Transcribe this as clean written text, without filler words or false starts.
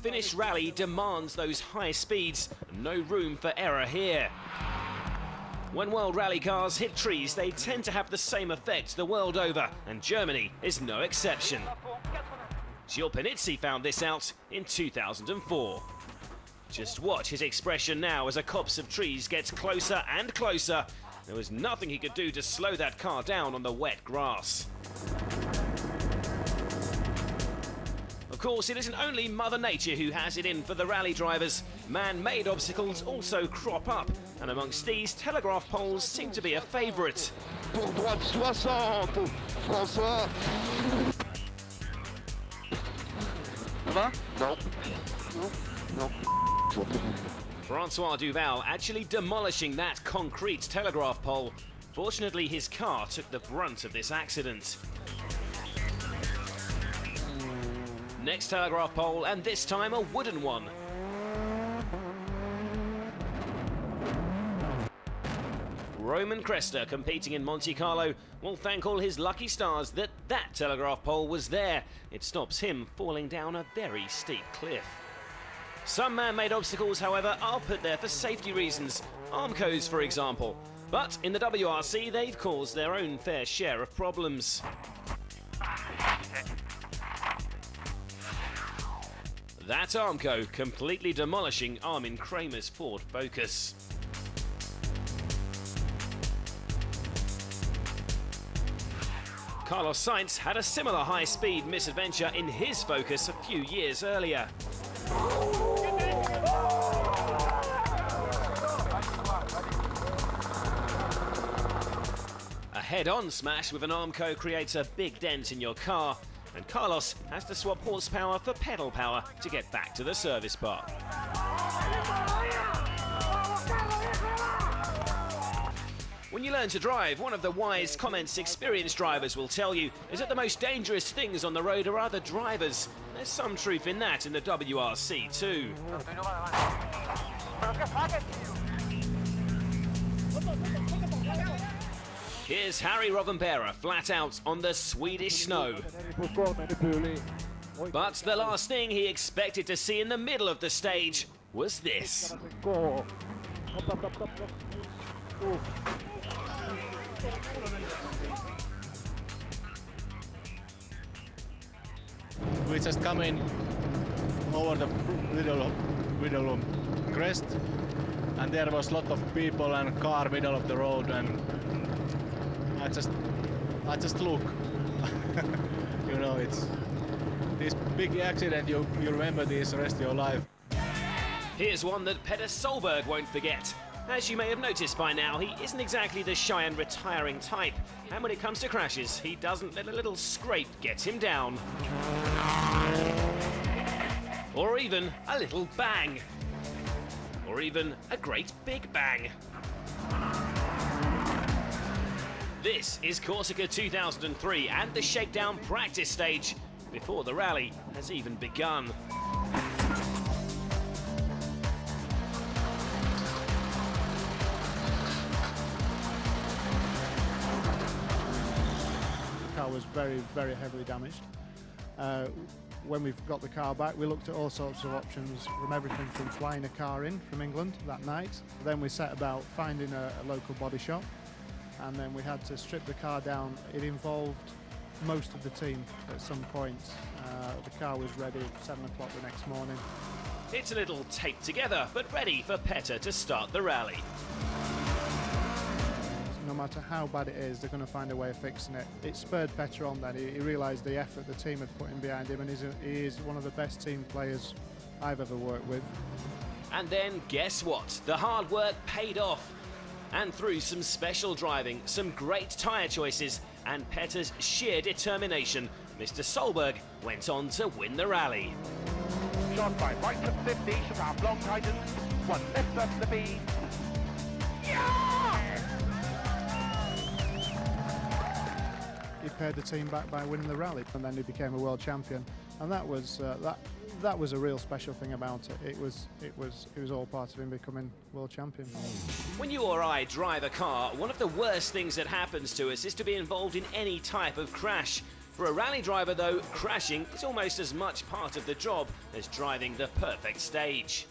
Finnish rally demands those high speeds, no room for error here. When World Rally cars hit trees, they tend to have the same effect the world over, and Germany is no exception. Gilles Panizzi found this out in 2004. Just watch his expression now as a copse of trees gets closer and closer. There was nothing he could do to slow that car down on the wet grass. Of course, it isn't only Mother Nature who has it in for the rally drivers. Man-made obstacles also crop up, and amongst these, telegraph poles seem to be a favourite. Pour droite 60, François. Ça va? Non. Non. Francois Duval actually demolishing that concrete telegraph pole. Fortunately, his car took the brunt of this accident. Next telegraph pole, and this time a wooden one. Roman Cresta, competing in Monte Carlo, will thank all his lucky stars that that telegraph pole was there. It stops him falling down a very steep cliff. Some man-made obstacles, however, are put there for safety reasons, Armcos for example. But in the WRC, they've caused their own fair share of problems. That Armco completely demolishing Armin Kramer's Ford Focus. Carlos Sainz had a similar high-speed misadventure in his Focus a few years earlier. A head-on smash with an Armco creates a big dent in your car, and Carlos has to swap horsepower for pedal power to get back to the service park. When you learn to drive, one of the wise comments experienced drivers will tell you is that the most dangerous things on the road are other drivers. There's some truth in that in the WRC too. Here's Harry Rovanperä flat out on the Swedish snow. But the last thing he expected to see in the middle of the stage was this. We just coming over the little crest, and there was a lot of people and car middle of the road, and I just look. You know, it's this big accident. You remember this the rest of your life. Here's one that Petter Solberg won't forget. As you may have noticed by now, he isn't exactly the shy and retiring type, and when it comes to crashes, he doesn't let a little scrape get him down. Or even a little bang. Or even a great big bang. This is Corsica 2003 and the shakedown practice stage, before the rally has even begun. The car was very, very heavily damaged. When we've got the car back, we looked at all sorts of options, from everything from flying a car in from England that night. Then we set about finding a local body shop, and then we had to strip the car down. It involved most of the team at some point. The car was ready at 7 o'clock the next morning. It's a little taped together, but ready for Petter to start the rally. No matter how bad it is, they're going to find a way of fixing it. It spurred Petter on then. He realised the effort the team had put in behind him, and he is one of the best team players I've ever worked with. And then guess what? The hard work paid off. And through some special driving, some great tyre choices, and Petter's sheer determination, Mr. Solberg went on to win the rally. Shot by right to 50, should have long tightens, one left up the beam. He paid the team back by winning the rally, and then he became a world champion. And that was that was a real special thing about it. It was all part of him becoming world champion. When you or I drive a car, one of the worst things that happens to us is to be involved in any type of crash. For a rally driver though, crashing is almost as much part of the job as driving the perfect stage.